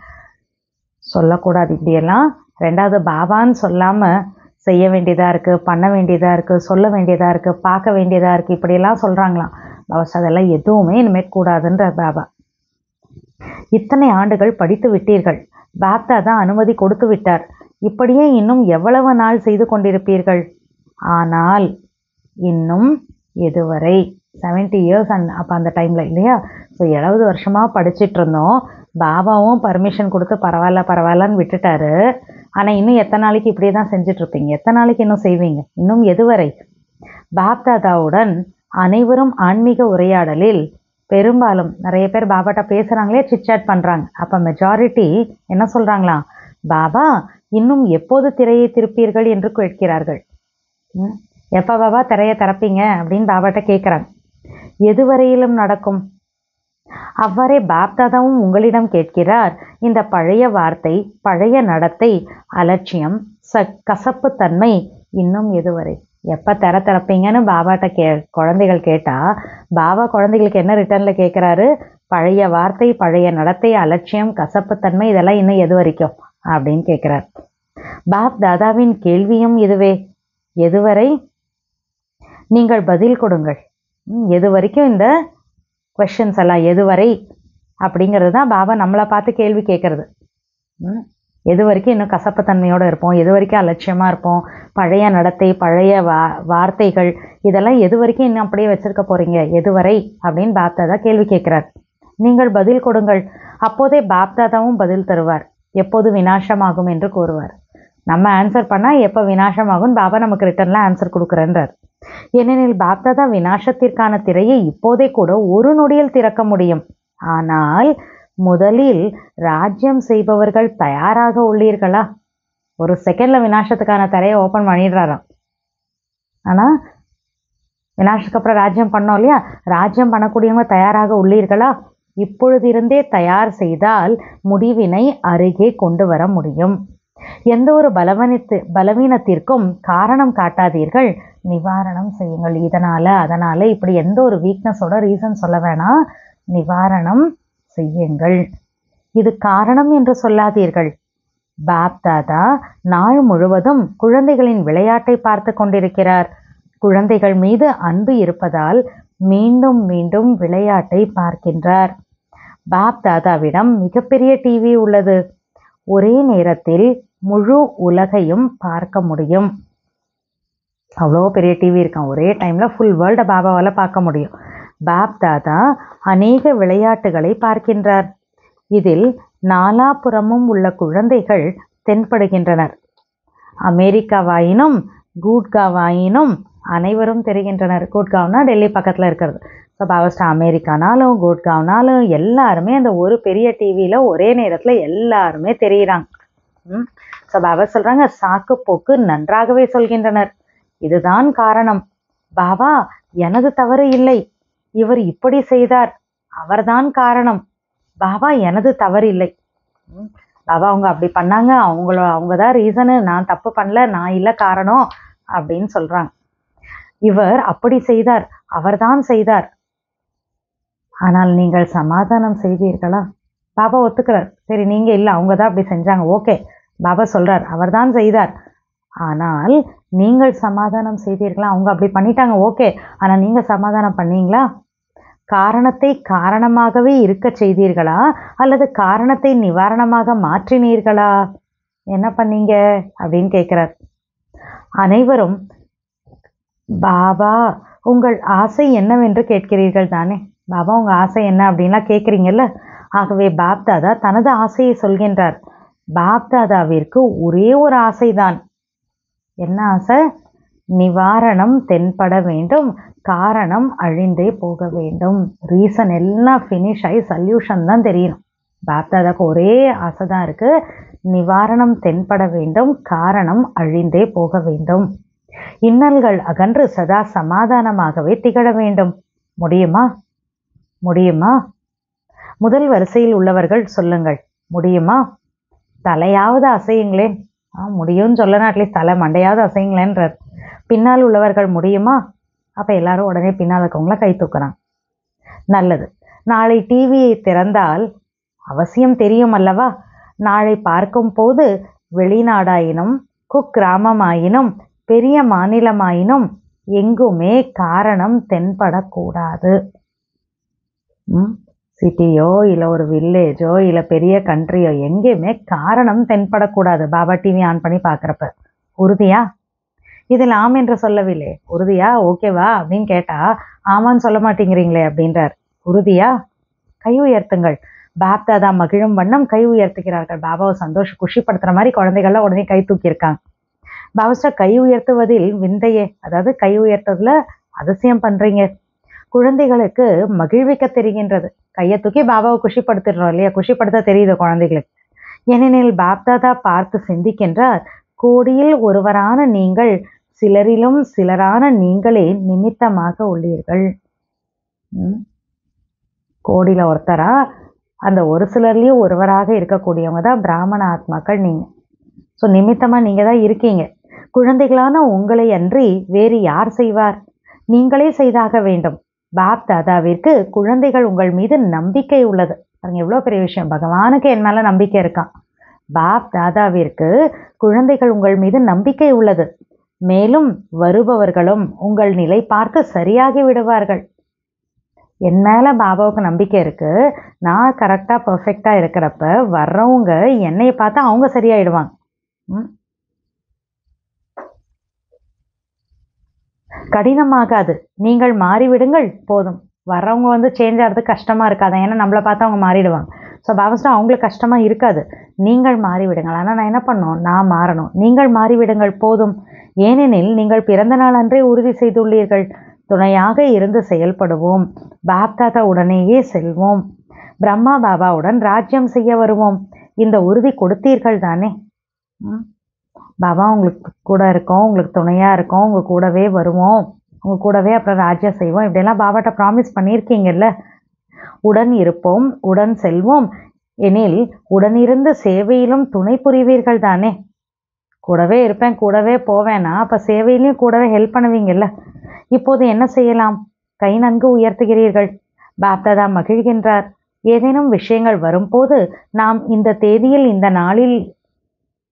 சொல்லக்கூடாது இப்படியெல்லாம். ரெண்டாவது, பாபான்னு சொல்லாமல் செய்ய வேண்டியதாக இருக்குது, பண்ண வேண்டியதாக இருக்குது, சொல்ல வேண்டியதாக இருக்குது, பார்க்க வேண்டியதாக இருக்குது, இப்படியெல்லாம் சொல்கிறாங்களாம். பாபா அதெல்லாம் எதுவுமே இனிமேல் கூடாதுன்ற பாபா. இத்தனை ஆண்டுகள் படித்து விட்டீர்கள், பாப்தாதா அனுமதி கொடுத்து விட்டார், இப்படியே இன்னும் எவ்வளவு நாள் செய்து கொண்டிருப்பீர்கள்? ஆனால் இன்னும் எதுவரை? 70 years அப்போ அந்த டைமில் இல்லையா? ஸோ 70 வருஷமாக படிச்சுட்டு இருந்தோம். பாபாவும் பர்மிஷன் கொடுத்து பரவாயில்லன்னு விட்டுட்டாரு. ஆனால் இன்னும் எத்தனை நாளைக்கு இப்படியே தான் செஞ்சிட்ருப்பீங்க? எத்தனை நாளைக்கு இன்னும் செய்வீங்க? இன்னும் எதுவரை? பாப்தாதாவுடன் அனைவரும் ஆன்மீக உரையாடலில் பெரும்பாலும் நிறைய பேர் பாபாட்ட பேசுகிறாங்களே, சிட்சாட் பண்ணுறாங்க. அப்போ மெஜாரிட்டி என்ன சொல்கிறாங்களாம்? பாபா இன்னும் எப்போது திரையை திருப்பீர்கள் என்று கேட்கிறார்கள். எப்போ பாபா திரையை திறப்பீங்க அப்படின்னு பாபாட்ட கேட்குறாங்க. எதுவரையிலும் நடக்கும்? அவ்வாறே பாப்தாதாவும் உங்களிடம் கேட்கிறார். இந்த பழைய வார்த்தை, பழைய நடத்தை, அலட்சியம், கசப்புத்தன்மை இன்னும் எதுவரை? எப்போ திறப்பீங்கன்னு பாபாட்ட குழந்தைகள் கேட்டால், பாபா குழந்தைகளுக்கு என்ன ரிட்டர்னில் கேட்குறாரு? பழைய வார்த்தை, பழைய நடத்தை, அலட்சியம், கசப்புத்தன்மை, இதெல்லாம் இன்னும் எது வரைக்கும் அப்படின்னு கேட்குறார். பாப்தாதாவின் கேள்வியும் இதுவே. எதுவரை? நீங்கள் பதில் கொடுங்கள். எது வரைக்கும் இந்த கொஷின்ஸ் எல்லாம் எதுவரை அப்படிங்கிறது தான் பாபா நம்மளை பார்த்து கேள்வி கேட்குறது. எது வரைக்கும் இன்னும் கசப்புத்தன்மையோடு இருப்போம்? எது வரைக்கும் அலட்சியமாக இருப்போம்? பழைய நடத்தை, பழைய வார்த்தைகள், இதெல்லாம் எது வரைக்கும் இன்னும் அப்படியே வச்சுருக்க போகிறீங்க? எதுவரை அப்படின்னு பாப்தாதா கேள்வி கேட்குறார். நீங்கள் பதில் கொடுங்கள். அப்போதே பாப்தாதாவும் பதில் தருவார். எப்போது விநாசமாகும் என்று கூறுவார். நம்ம ஆன்சர் பண்ணால் எப்போ விநாசமாகும் பாபா நமக்கு ரிட்டர்னில் ஆன்சர் கொடுக்குறேன்றார். ஏனெனில் பாப்தாதா விநாசத்திற்கான திரையை இப்போதே கூட ஒரு நொடியில் திறக்க முடியும். ஆனால் முதலில் ராஜ்யம் செய்பவர்கள் தயாராக உள்ளீர்களா? ஒரு செகண்டில் விநாசத்துக்கான திரையை ஓப்பன் பண்ணிடுறாராம். ஆனால் விநாசத்துக்கு அப்புறம் ராஜ்யம் பண்ணோம் இல்லையா? ராஜ்யம் பண்ணக்கூடியவங்க தயாராக உள்ளீர்களா? இப்பொழுதிருந்தே தயார் செய்தால் முடிவினை அருகே கொண்டு வர முடியும். எந்த ஒரு பலவீனத்திற்கும் காரணம் காட்டாதீர்கள், நிவாரணம் செய்யுங்கள். அதனால இப்படி எந்த ஒரு வீக்னஸோட ரீசன் சொல்ல வேணாம், நிவாரணம் செய்யுங்கள். இது காரணம் என்று சொல்லாதீர்கள். பாப்தாதா நாள் முழுவதும் குழந்தைகளின் விளையாட்டை பார்த்து கொண்டிருக்கிறார். குழந்தைகள் மீது அன்பு இருப்பதால் மீண்டும் மீண்டும் விளையாட்டை பார்க்கின்றார். பாப்தாதாவிடம் மிகப்பெரிய டிவி உள்ளது. ஒரே நேரத்தில் முழு உலகையும் பார்க்க முடியும். அவ்வளோ பெரிய டிவி இருக்கான். ஒரே டைமில் ஃபுல் வேர்ல்டை பாபாவால் பார்க்க முடியும். பாப்தாதா அநேக விளையாட்டுகளை பார்க்கின்றார். இதில் நாலாபுறமும் உள்ள குழந்தைகள் தென்படுகின்றனர். அமெரிக்காவாயினும் கூட்காவாயினும் அனைவரும் தெரிகின்றனர். கூட்காவ்னா டெல்லி பக்கத்தில் இருக்கிறது. ஸோ பாபாஸ்டா அமெரிக்கானாலும் கூட்காவ்னாலும் எல்லாருமே அந்த ஒரு பெரிய டிவியில் ஒரே நேரத்தில் எல்லாருமே தெரிகிறாங்க. ஸோ பாபா சொல்கிறாங்க, சாக்கு போக்கு நன்றாகவே சொல்கின்றனர். இதுதான் காரணம். பாபா எனது தவறு இல்லை, இவர் இப்படி செய்தார், அவர்தான் காரணம். பாபா எனது தவறு இல்லை. பாபா அவங்க அப்படி பண்ணாங்க, அவங்க தான் ரீசனு, நான் தப்பு பண்ணல, நான் இல்லை காரணம் அப்படின்னு சொல்கிறாங்க. இவர் அப்படி செய்தார், அவர்தான் செய்தார். ஆனால் நீங்கள் சமாதானம் செய்தீர்களா? பாபா ஒத்துக்கிறார். சரி, நீங்கள் இல்லை, அவங்க தான் அப்படி செஞ்சாங்க, ஓகே. பாபா சொல்கிறார் அவர்தான் செய்தார், ஆனால் நீங்கள் சமாதானம் செய்தீர்களா? அவங்க அப்படி பண்ணிட்டாங்க, ஓகே, ஆனால் நீங்கள் சமாதானம் பண்ணீங்களா? காரணத்தை காரணமாகவே இருக்க செய்தீர்களா அல்லது காரணத்தை நிவாரணமாக மாற்றினீர்களா? என்ன பண்ணீங்க அப்படின்னு கேட்குறார். அனைவரும் பாபா உங்கள் ஆசை என்னவென்று கேட்கிறீர்கள் தானே? பாபா உங்கள் ஆசை என்ன அப்படின்லாம் கேட்குறீங்கல்ல. ஆகவே பாப்தாதா தனது ஆசையை சொல்கின்றார். பாப்தாதாவிற்கு ஒரே ஒரு ஆசைதான். என்ன ஆசை? நிவாரணம் தென்பட வேண்டும், காரணம் அழிந்தே போக வேண்டும். ரீசன் எல்லாம் ஃபினிஷ் ஆகி சொல்யூஷன் தான் தெரியணும். பாப்தாதாக்கு ஒரே ஆசை தான் இருக்குது, நிவாரணம் தென்பட வேண்டும், காரணம் அழிந்தே போக வேண்டும். இன்னல்கள் அகன்று சதா சமாதானமாகவே திகழ வேண்டும். முடியுமா? முடியுமா? முதல் வரிசையில் உள்ளவர்கள் சொல்லுங்கள், முடியுமா? தலையாவது அசையுங்களேன். முடியும்னு சொல்லணும், அட்லீஸ்ட் தலை மண்டையாவது அசையுங்களேன்றார். பின்னால் உள்ளவர்கள் முடியுமா? அப்போ எல்லாரும் உடனே பின்னால் இருக்கவங்கள கை தூக்குறாங்க. நல்லது. நாளை டிவியை திறந்தால் அவசியம் தெரியும் அல்லவா? நாளை பார்க்கும் போது வெளிநாடாயினும் குக்கிராமமாயினும் பெரிய மாநிலமாயினும் எங்குமே காரணம் தென்படக்கூடாது. சிட்டியோ இல்லை ஒரு வில்லேஜோ இல்லை பெரிய கண்ட்ரியோ எங்கேயுமே காரணம் தென்படக்கூடாது பாபா டிவி ஆன் பண்ணி பார்க்குறப்ப. உறுதியா? இதில் ஆம் என்று சொல்லவில்லை. உறுதியா? ஓகேவா அப்படின்னு கேட்டா ஆமான்னு சொல்ல மாட்டேங்கிறீங்களே அப்படின்றார். உறுதியா? கை உயர்த்துங்கள். பாப் தாதா மகிழும் வண்ணம் கை உயர்த்துகிறார்கள். பாபாவை சந்தோஷம் குஷிப்படுத்துற மாதிரி குழந்தைகள்லாம் உடனே கை தூக்கியிருக்காங்க. பாபாஸ்டா கை உயர்த்துவதில் விந்தையே, அதாவது கை உயர்த்ததுல அதிசயம் பண்றீங்க. குழந்தைகளுக்கு மகிழ்விக்க தெரிகின்றது. கையை தூக்கி பாபாவை குஷிப்படுத்திடுறோம் இல்லையா? குஷிப்படுத்த தெரியுது குழந்தைகளுக்கு. ஏனெனில் பாப்தாதா பார்த்து சிந்திக்கின்றார், கோடியில் ஒருவரான நீங்கள் சிலரிலும் சிலரான நீங்களே நிமித்தமாக உள்ளீர்கள். கோடியில ஒருத்தரா அந்த ஒரு சிலர்லயும் ஒருவராக இருக்கக்கூடியவங்க தான் பிராமண ஆத்மாக்கள் நீங்க. ஸோ நிமித்தமா நீங்க தான் இருக்கீங்க. குழந்தைகளான உங்களை அன்றி வேறு யார் செய்வார்? நீங்களே செய்தாக வேண்டும். பாப் தாதாவிற்கு குழந்தைகள் உங்கள் மீது நம்பிக்கை உள்ளது. பாருங்க எவ்வளோ பெரிய விஷயம். பகவானுக்கு என் மேல நம்பிக்கை இருக்கான். பாப் தாதாவிற்கு குழந்தைகள் உங்கள் மீது நம்பிக்கை உள்ளது. மேலும் வருபவர்களும் உங்கள் நிலை பார்த்து சரியாகி விடுவார்கள். என் மேல பாபாவுக்கு நம்பிக்கை இருக்கு. நான் கரெக்டா பர்ஃபெக்டா இருக்கிறப்ப வர்றவங்க என்னைய பார்த்தா அவங்க சரியாயிடுவாங்க. கடினமாகாது. நீங்கள் மாறிவிடுங்கள் போதும். வர்றவங்க சேஞ்ச் ஆகிறதுக்கு கஷ்டமா இருக்காது. ஏன்னா நம்மளை பார்த்தா அவங்க மாறிடுவாங்க. ஸோ பாபாஸ்டா அவங்களுக்கு கஷ்டமா இருக்காது. நீங்கள் மாறிவிடுங்கள். ஆனால் நான் என்ன பண்ணணும்? நான் மாறணும். நீங்கள் மாறிவிடுங்கள் போதும். ஏனெனில் நீங்கள் பிறந்த நாள் அன்றே உறுதி செய்துள்ளீர்கள். துணையாக இருந்து செயல்படுவோம். பாப்தாதா உடனேயே செல்வோம். பிரம்மா பாபாவுடன் ராஜ்யம் செய்ய வருவோம். இந்த உறுதி கொடுத்தீர்கள் தானே? பாபா உங்களுக்கு கூட இருக்கோம், உங்களுக்கு துணையா இருக்கோம், உங்க கூடவே வருவோம், உங்க கூடவே அப்புறம் ராஜ்யம் செய்வோம், இப்படியெல்லாம் பாபாட்ட ப்ராமிஸ் பண்ணியிருக்கீங்கல்ல. உடன் இருப்போம், உடன் செல்வோம் எனில் உடனிருந்து சேவையிலும் துணை புரிவீர்கள் தானே? கூடவே இருப்பேன், கூடவே போவேன்னா அப்ப சேவையிலையும் கூடவே ஹெல்ப் பண்ணுவீங்கல்ல. இப்போது என்ன செய்யலாம்? கை நன்கு உயர்த்துகிறீர்கள். பாப்தாதா மகிழ்கின்றார். ஏதேனும் விஷயங்கள் வரும்போது நாம் இந்த தேதியில் இந்த நாளில்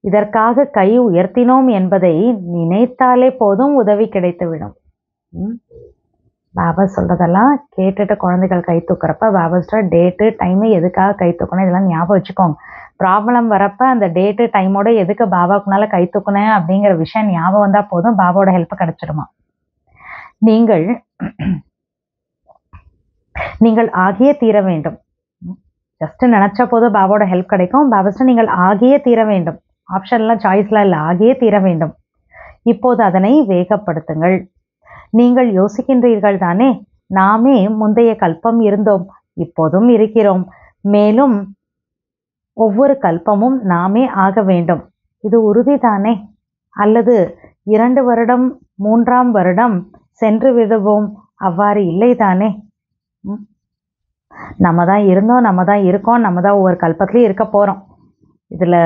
இதற்காக கை உயர்த்தினோம் என்பதை நினைத்தாலே போதும் உதவி கிடைத்துவிடும். பாபா சொல்றதெல்லாம் கேட்டுட்டு குழந்தைகள் கை தூக்குறப்ப பாபாஸ்டர் டேட்டு டைமு எதுக்காக கை தூக்கணும் இதெல்லாம் ஞாபகம் வச்சுக்கோங்க. ப்ராப்ளம் வரப்ப அந்த டேட்டு டைமோட எதுக்கு பாபாக்குனால கை தூக்கணும் அப்படிங்கிற விஷயம் ஞாபகம் வந்தா போதும், பாபாவோட ஹெல்ப் கிடைச்சிடுமா. நீங்கள் ஆகியே தீர வேண்டும். ஜஸ்ட் நினைச்ச போதும் பாபாவோட ஹெல்ப் கிடைக்கும். பாபாஸ்டர் நீங்கள் ஆகியே தீர வேண்டும். ஆப்ஷன்லாம் சாய்ஸ்லாம் இல்லை, ஆகியே தீர வேண்டும். இப்போது அதனை வேகப்படுத்துங்கள். நீங்கள் யோசிக்கின்றீர்கள் தானே, நாமே முந்தைய கல்பம் இருந்தோம், இப்போதும் இருக்கிறோம், மேலும் ஒவ்வொரு கல்பமும் நாமே ஆக வேண்டும். இது உறுதிதானே? அல்லது 2 வருடம் 3ஆம் வருடம் சென்று விடுவோம், அவ்வாறு இல்லைதானே? நம்ம தான் இருந்தோம், நம்ம தான் இருக்கோம், நம்ம தான் ஒவ்வொரு கல்பத்துலேயும் இருக்க போகிறோம். இதில்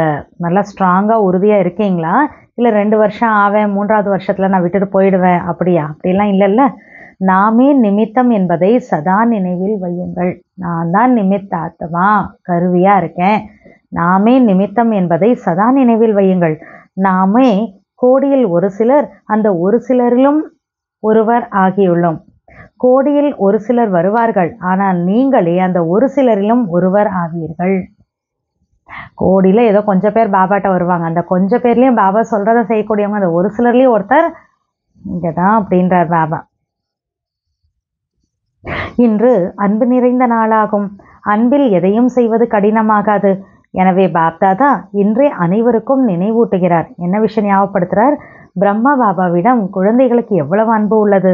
நல்லா ஸ்ட்ராங்காக உறுதியாக இருக்கீங்களா? இல்லை 2 வருஷம் ஆவேன், 3ஆவது வருஷத்தில் நான் விட்டுட்டு போயிடுவேன் அப்படியா? அப்படிலாம் இல்லைல்ல. நாமே நிமித்தம் என்பதை சதா நினைவில் வையுங்கள். நான் தான் நிமித்தாத்மா, கருவியாக இருக்கேன். நாமே நிமித்தம் என்பதை சதா நினைவில் வையுங்கள். நாமே கோடியில் ஒரு சிலர், அந்த ஒரு சிலரிலும் ஒருவர் ஆகியுள்ளோம். கோடியில் ஒரு சிலர் வருவார்கள், ஆனால் நீங்களே அந்த ஒரு சிலரிலும் ஒருவர் ஆவீர்கள். கோடியில ஏதோ கொஞ்சம் பேர் பாபாட்ட வருவாங்க, அந்த கொஞ்சம் பேர்லயும் பாபா சொல்றதை செய்யக்கூடியவங்க அந்த ஒரு சிலர்லயும் ஒருத்தர் இங்கதான் அப்படின்றார் பாபா. இன்று அன்பு நிறைந்த நாளாகும். அன்பில் எதையும் செய்வது கடினமாகாது. எனவே பாப்தாதா இன்றே அனைவருக்கும் நினைவூட்டுகிறார். என்ன விஷயம் ஞாபகப்படுத்துறார்? பிரம்மா பாபாவிடம் குழந்தைகளுக்கு எவ்வளவு அன்பு உள்ளது.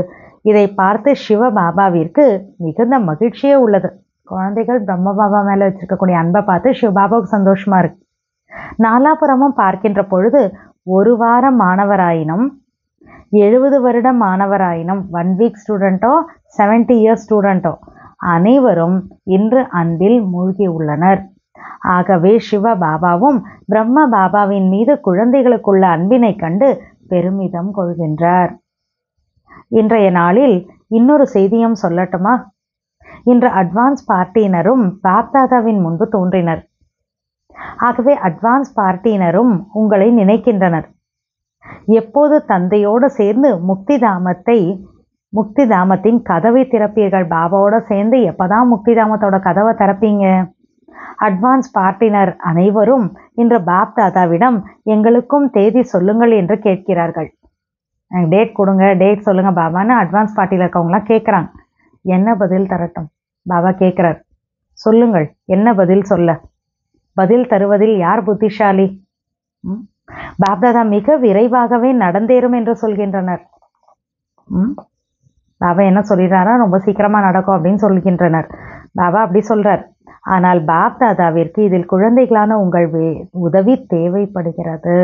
இதை பார்த்து சிவ பாபாவிற்கு மிகுந்த மகிழ்ச்சியே உள்ளது. குழந்தைகள் பிரம்ம பாபா மேல வச்சிருக்கக்கூடிய அன்பை பார்த்து சிவ பாபாவுக்கு சந்தோஷமா இருக்கு. நாலாபுரமும் பார்க்கின்ற பொழுது 1 வாரம் மாணவராயினும் 70 வருடம் மாணவராயினும் 1 வீக் ஸ்டூடெண்ட்டோ 70 இயர்ஸ் ஸ்டூடெண்ட்டோ அனைவரும் இன்று அன்பில் மூழ்கி உள்ளனர். ஆகவே சிவ பாபாவும் பிரம்ம பாபாவின் மீது குழந்தைகளுக்குள்ள அன்பினை கண்டு பெருமிதம் கொள்கின்றார். இன்றைய நாளில் இன்னொரு செய்தியும் சொல்லட்டுமா? இன்று அட்வான்ஸ் பார்ட்டியினரும் பாப்தாதாவின் முன்பு தோன்றினர். ஆகவே அட்வான்ஸ் பார்ட்டியினரும் உங்களை நினைக்கின்றனர். எப்போது தந்தையோடு சேர்ந்து முக்திதாமத்தின் கதவை திறப்பீர்கள்? பாபாவோட சேர்ந்து எப்பதான் முக்திதாமத்தோட கதவை திறப்பீங்க? அட்வான்ஸ் பார்ட்டினர் அனைவரும் இன்று பாப்தாதாவிடம் எங்களுக்கும் தேதி சொல்லுங்கள் என்று கேட்கிறார்கள். டேட் கொடுங்க, டேட் சொல்லுங்க பாபான்னு அட்வான்ஸ் பார்ட்டியில் இருக்கவங்களாம் கேட்குறாங்க. என்ன பதில் தரட்டும்? பாபா கேட்குறார், சொல்லுங்கள், என்ன பதில் சொல்ல? பதில் தருவதில் யார் புத்திசாலி? பாப்தாதா மிக விரைவாகவே நடந்தேறும் என்று சொல்கின்றனர். பாபா என்ன சொல்லிடுறாரா? ரொம்ப சீக்கிரமா நடக்கும் அப்படின்னு சொல்கின்றனர். பாபா அப்படி சொல்றார். ஆனால் பாப்தாதாவிற்கு இதில் குழந்தைகளான உங்கள் உதவி தேவைப்படுகிறது.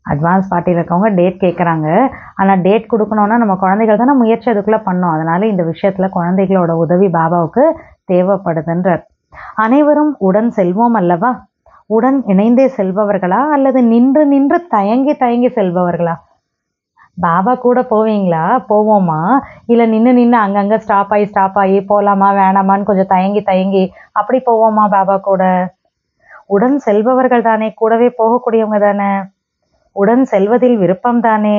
அட்வான்ஸ் பார்ட்டியில் இருக்கவங்க டேட் கேட்குறாங்க. ஆனால் டேட் கொடுக்கணும்னா நம்ம குழந்தைகள் தானே முயற்சி அதுக்குள்ளே பண்ணோம். அதனால இந்த விஷயத்தில் குழந்தைகளோட உதவி பாபாவுக்கு தேவைப்படுதுன்றார். அனைவரும் உடன் செல்வோம் அல்லவா? உடன் இணைந்தே செல்பவர்களா அல்லது நின்று நின்று தயங்கி தயங்கி செல்பவர்களா? பாபா கூட போவீங்களா? போவோமா? இல்லை நின்று அங்கங்கே ஸ்டாப் ஆகி போகலாமா வேணாமான்னு கொஞ்சம் தயங்கி அப்படி போவோமா பாபா கூட? உடன் செல்பவர்கள் தானே, கூடவே போகக்கூடியவங்க தானே, உடன் செல்வதில் விருப்பம் தானே.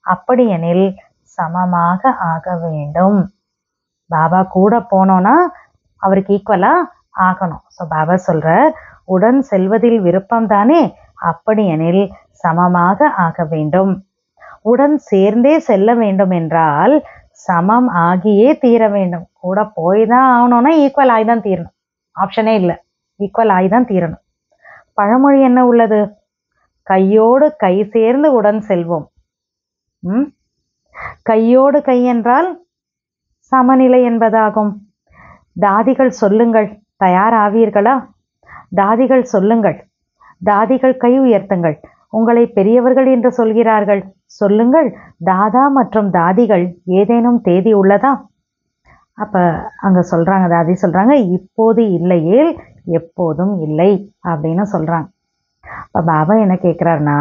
அப்படியெனில் சமமாக ஆக வேண்டும். பாபா கூட போனோன்னா அவருக்கு ஈக்குவலா ஆகணும். ஸோ பாபா சொல்ற, உடன் செல்வதில் விருப்பம் தானே, அப்படியெனில் சமமாக ஆக வேண்டும். உடன் சேர்ந்தே செல்ல வேண்டும் என்றால் சமம் ஆகியே தீர வேண்டும். கூட போய் தான் ஆகணும்னா ஈக்குவல் ஆகி தான் தீரணும். ஆப்ஷனே இல்லை, ஈக்குவல் ஆகி தான் தீரணும். பழமொழி என்ன உள்ளது? கையோடு கை சேர்ந்து உடன் செல்வோம். கையோடு கை என்றால் சமநிலை என்பதாகும். தாதிகள் சொல்லுங்கள், தயாராவீர்களா? தாதிகள் சொல்லுங்கள், தாதிகள் கை உயர்த்துங்கள். உங்களை பெரியவர்கள் என்று சொல்கிறார்கள், சொல்லுங்கள். தாதா மற்றும் தாதிகள் ஏதேனும் தேதி உள்ளதா? அப்ப அங்க சொல்றாங்க, தாதி சொல்றாங்க, இப்போது இல்லையேல் எப்போதும் இல்லை அப்படின்னு சொல்றாங்க. அப்ப பாபா என்ன கேட்கிறாருன்னா,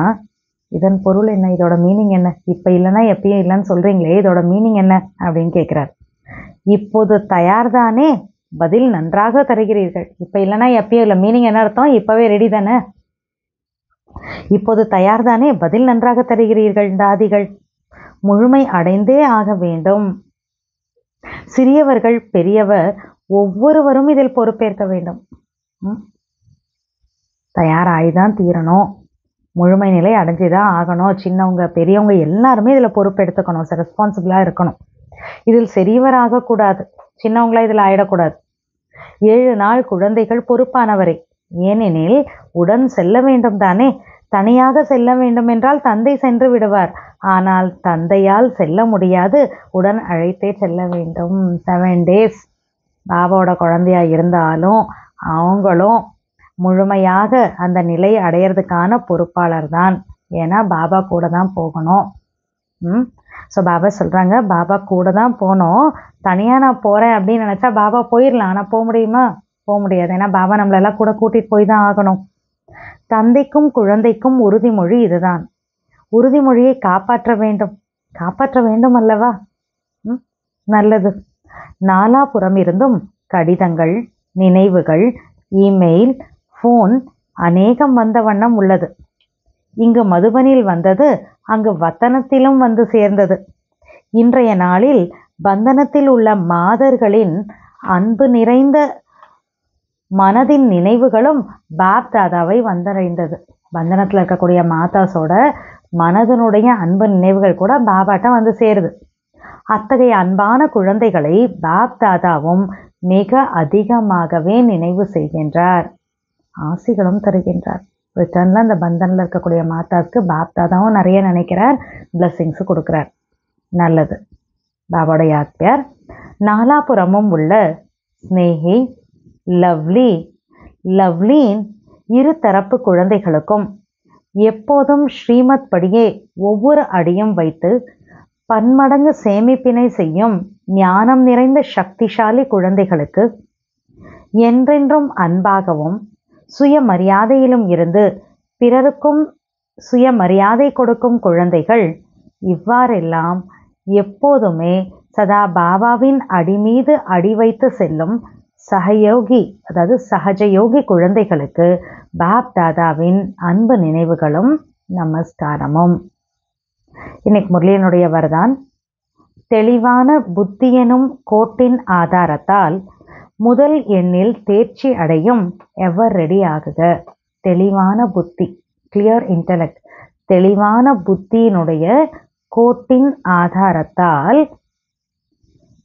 இதன் பொருள் என்ன? இதோட மீனிங் என்ன? இப்ப இல்லைன்னா எப்பயும் இல்லைன்னு சொல்றீங்களே, இதோட மீனிங் என்ன அப்படின்னு கேட்கிறார். இப்போது தயார்தானே, பதில் நன்றாக தருகிறீர்கள். இப்ப இல்லைன்னா எப்பயும் இல்லை, மீனிங் என்ன அர்த்தம்? இப்பவே ரெடி தானே. இப்போது தயார்தானே, பதில் நன்றாக தருகிறீர்கள். தாதிகள் முழுமை அடைந்தே ஆக வேண்டும். சிறியவர்கள் பெரியவர் ஒவ்வொருவரும் இதில் பொறுப்பேற்க வேண்டும். தயாராகிதான் தீரணும், முழுமை நிலை அடைஞ்சுதான் ஆகணும். சின்னவங்க பெரியவங்க எல்லாருமே இதில் பொறுப்பெடுத்துக்கணும், ரெஸ்பான்சிபிளாக இருக்கணும். இதில் பெரியவராக கூடாது, சின்னவங்களா இதில் ஆயிடக்கூடாது. 7 நாள் குழந்தைகள் பொறுப்பானவரே. ஏனெனில் உடன் செல்ல வேண்டும் தானே. தனியாக செல்ல வேண்டும் என்றால் தந்தை சென்று விடுவார். ஆனால் தந்தையால் செல்ல முடியாது, உடன் அழைத்தே செல்ல வேண்டும். 7 days பாபாவோட குழந்தையா இருந்தாலும் அவங்களும் முழுமையாக அந்த நிலை அடையிறதுக்கான பொறுப்பாளர் தான். ஏன்னா பாபா கூட தான் போகணும். ஸோ பாபா சொல்கிறாங்க, பாபா கூட தான் போகணும். தனியாக நான் போகிறேன் அப்படின்னு நினச்சா பாபா போயிடலாம், ஆனால் போக முடியுமா? போக முடியாது. ஏன்னா பாபா நம்மளெல்லாம் கூட கூட்டிகிட்டு போய் தான் ஆகணும். தந்தைக்கும் குழந்தைக்கும் உறுதிமொழி இதுதான். உறுதிமொழியை காப்பாற்ற வேண்டும் அல்லவா? நல்லது. நாலாபுறம் இருந்தும் கடிதங்கள், நினைவுகள், இமெயில், ஃபோன் அநேகம் வந்த வண்ணம் உள்ளது. இங்கு மதுபனில் வந்தது, அங்கு வத்தனத்திலும் வந்து சேர்ந்தது. இன்றைய நாளில் பந்தனத்தில் உள்ள மாதர்களின் அன்பு நிறைந்த மனதின் நினைவுகளும் பாப் தாதாவை வந்தடைந்தது. பந்தனத்தில் இருக்கக்கூடிய மாதாஸோட மனதனுடைய அன்பு நினைவுகள் கூட பாபாட்ட வந்து சேருது. அத்தகைய அன்பான குழந்தைகளை பாப் தாதாவும் மிக அதிகமாகவே நினைவு செய்கின்றார், ஆசிகளும் தருகின்றார். ரிட்டர்னில் அந்த பந்தனில் இருக்கக்கூடிய மாதாஸ்க்கு பாப் தாதாவும் நிறைய நினைக்கிறார், பிளஸ்ஸிங்ஸு கொடுக்குறார். நல்லது. பாபாவுடைய ஆத்மியார் நாலாபுறமும் உள்ள ஸ்னேகி, லவ்லியின் இரு தரப்பு குழந்தைகளுக்கும் எப்போதும் ஸ்ரீமத் படியே ஒவ்வொரு அடியும் வைத்து பன்மடங்கு சேமிப்பினை செய்யும் ஞானம் நிறைந்த சக்திசாலி குழந்தைகளுக்கு என்றென்றும் அன்பாகவும் சுயமரியாதையிலும் இருந்து பிறருக்கும் சுயமரியாதை கொடுக்கும் குழந்தைகள் இவ்வாறெல்லாம் எப்போதுமே சதா பாபாவின் அடி மீது அடி வைத்து செல்லும் சகயோகி, அதாவது சகஜயோகி குழந்தைகளுக்கு பாப் தாதாவின் அன்பு நினைவுகளும் நமஸ்காரமும். இன்னைக்கு முரளியனுடைய வரதான், தெளிவான புத்தி எனும் கோட்டின் ஆதாரத்தால் முதல் எண்ணில் தேர்ச்சி அடையும் எவர் ரெடி ஆகுக. தெளிவான புத்தி, கிளியர் இன்டெலெக்ட், தெளிவான புத்தியினுடைய கோட்டின் ஆதாரத்தால்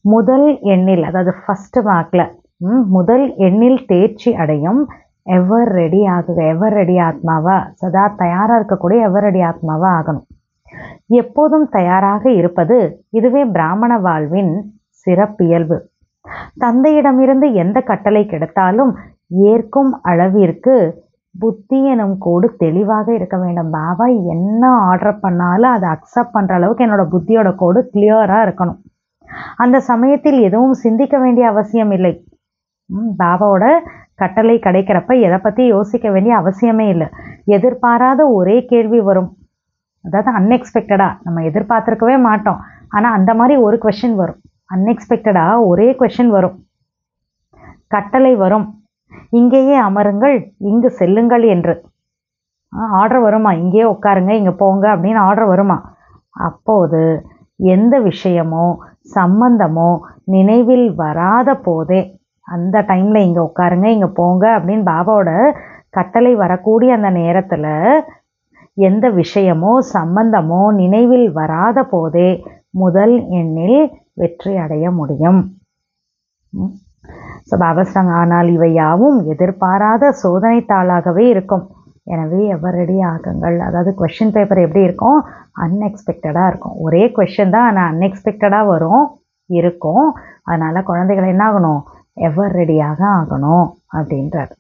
முதல் எண்ணில், அதாவது ஃபர்ஸ்ட் மார்க்ல முதல் எண்ணில் தேர்ச்சி அடையும் எவர் ரெடி ஆகுக. எவர் ரெடி ஆத்மாவா, சதா தயாரா இருக்கக்கூடிய எவர் ரெடி ஆத்மாவா ஆகணும். எப்போதும் தயாராக இருப்பது இதுவே பிராமண வாழ்வின் சிறப்பியல்பு. தந்தையிடமிருந்து எந்த கட்டளை கிடைத்தாலும் ஏற்கும் அளவிற்கு புத்தி எனும் கோடு தெளிவாக இருக்க வேண்டும். பாபா என்ன ஆர்டர் பண்ணாலும் அதை அக்செப்ட் பண்ற அளவுக்கு என்னோட புத்தியோட கோடு கிளியரா இருக்கணும். அந்த சமயத்தில் எதுவும் சிந்திக்க வேண்டிய அவசியம் இல்லை. பாபாவோட கட்டளை கிடைக்கிறப்ப எதை பத்தி யோசிக்க வேண்டிய அவசியமே இல்லை. எதிர்பாராத ஒரே கேள்வி வரும், அதாவது அன்எக்ஸ்பெக்டடா, நம்ம எதிர்பார்த்திருக்கவே மாட்டோம், ஆனா அந்த மாதிரி ஒரு கொஸ்டின் வரும். அன்எக்ஸ்பெக்டடா ஒரே கொஸ்டின் வரும். கட்டளை வரும், இங்கேயே அமருங்கள், இங்கு செல்லுங்கள் என்று ஆர்டர் வருமா, இங்கேயே உட்காருங்க, இங்க போங்க அப்படின்னு ஆர்டர் வருமா. அப்போது எந்த விஷயமோ சம்பந்தமோ நினைவில் வராத போதே, அந்த டைம்ல இங்க உட்காருங்க, இங்க போங்க அப்படின்னு பாபாவோட கட்டளை வரக்கூடிய அந்த நேரத்துல எந்த விஷயமோ சம்பந்தமோ நினைவில் வராத போதே முதல் எண்ணில் வெற்றி அடைய முடியும். பாபா சொல்றாங்க, ஆனால் இவை யாவும் எதிர்பாராத சோதனை தாளாகவே இருக்கும். எனவே எவர் ரெடி ஆகுங்கள். அதாவது கொஸ்டின் பேப்பர் எப்படி இருக்கும், அன்எக்ஸ்பெக்டடா இருக்கும். ஒரே கொஸ்டின் தான், ஆனால் அன்எக்ஸ்பெக்டடா வரும் இருக்கும். அதனால குழந்தைகள் என்ன ஆகணும், எவர் ரெடியாக ஆகணும் அப்படின்றார்.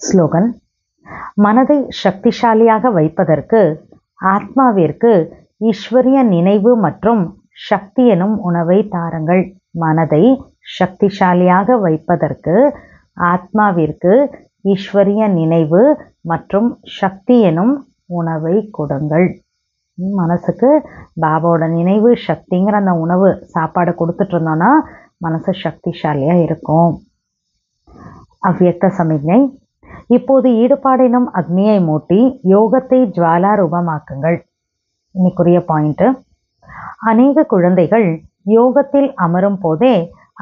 ஸ்லோகன்: மனதை சக்திசாலியாக வைப்பதற்கு ஆத்மாவிற்கு ஈஸ்வரிய நினைவு மற்றும் சக்தி எனும் உணவை தாருங்கள். மனதை சக்திசாலியாக வைப்பதற்கு ஆத்மாவிற்கு ஈஸ்வரிய நினைவு மற்றும் சக்தி எனும் உணவை கொடுங்கள். மனசுக்கு பாபாவோட நினைவு சக்திங்கிற அந்த உணவு சாப்பாடு கொடுத்துட்டு இருந்தோம்னா மனசு சக்திசாலியா இருக்கும். அவ்வியக்த சமிக்ஞை: இப்போது ஈடுபாடெனும் அக்னியை மூட்டி யோகத்தை ஜுவாலா ரூபமாக்குங்கள். இன்னைக்குரிய பாயிண்ட், அநேக குழந்தைகள் யோகத்தில் அமரும் போதே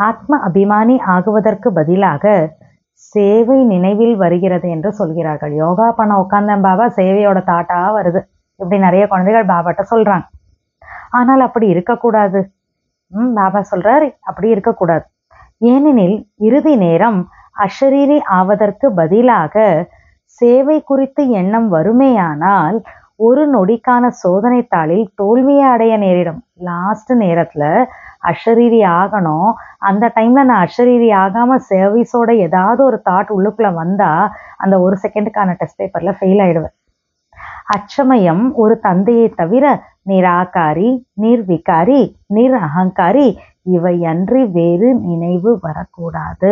ஆத்ம அபிமானி ஆகுவதற்கு பதிலாக சேவை நினைவில் வருகிறது என்று சொல்கிறார்கள். யோகா பண்ண உட்கார்ந்தேன் பாபா, சேவையோட தாட்டா வருது, இப்படி நிறைய குழந்தைகள் பாபாட்ட சொல்றாங்க. ஆனால் அப்படி இருக்கக்கூடாது. பாபா சொல்றார், அப்படி இருக்கக்கூடாது. ஏனெனில் இறுதி நேரம் அஷரீரி ஆவதற்கு பதிலாக சேவை குறித்து எண்ணம் வருமேயானால் ஒரு நொடிக்கான சோதனை தாளில் தோல்வியை அடைய நேரிடும். லாஸ்ட் நேரத்துல அஷரீரி ஆகணும், அந்த டைம்ல நான் அஷரீரி ஆகாம சர்வீஸோட ஏதாவது ஒரு தாட் உள்ளுக்குள்ள வந்தா அந்த ஒரு செகண்டுக்கான டெஸ்ட் பேப்பர்ல ஃபெயில் ஆயிடுவேன். அச்சமயம் ஒரு தந்தையை தவிர நிராகாரி, நிர்விகாரி, நிர் அகங்காரி இவை அன்றி வேறு நினைவு வரக்கூடாது.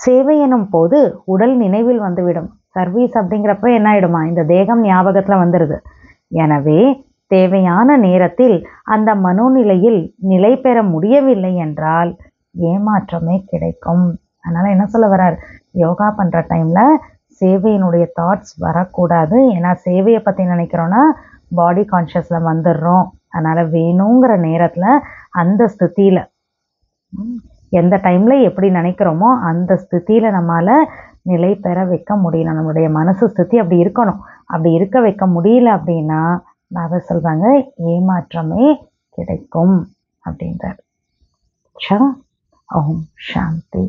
சேவை எனும் போது உடல் நினைவில் வந்துவிடும். சர்வீஸ் அப்படிங்கிறப்ப என்ன ஆயிடுமா, இந்த தேகம் ஞாபகத்துல வந்துடுது. எனவே தேவையான நேரத்தில் அந்த மனோநிலையில் நிலை பெற முடியவில்லை என்றால் ஏமாற்றமே கிடைக்கும். அதனால என்ன சொல்ல வர்றார், யோகா பண்ற டைம்ல சேவையினுடைய தாட்ஸ் வரக்கூடாது. ஏன்னா சேவையை பத்தி நினைக்கிறோன்னா பாடி கான்ஷியஸ்ல வந்துடுறோம். அதனால வேணுங்கிற நேரத்துல அந்த ஸ்திதியில எந்த டைம்ல எப்படி நினைக்கிறோமோ அந்த ஸ்திதியில நம்மால நிலை பெற வைக்க முடியணும். நம்மளுடைய மனசு ஸ்திதி அப்படி இருக்கணும். அப்படி இருக்க வைக்க முடியல அப்படின்னா பாபா சொல்றாங்க ஏமாற்றமே கிடைக்கும் அப்படின்றார். ஓம் சாந்தி.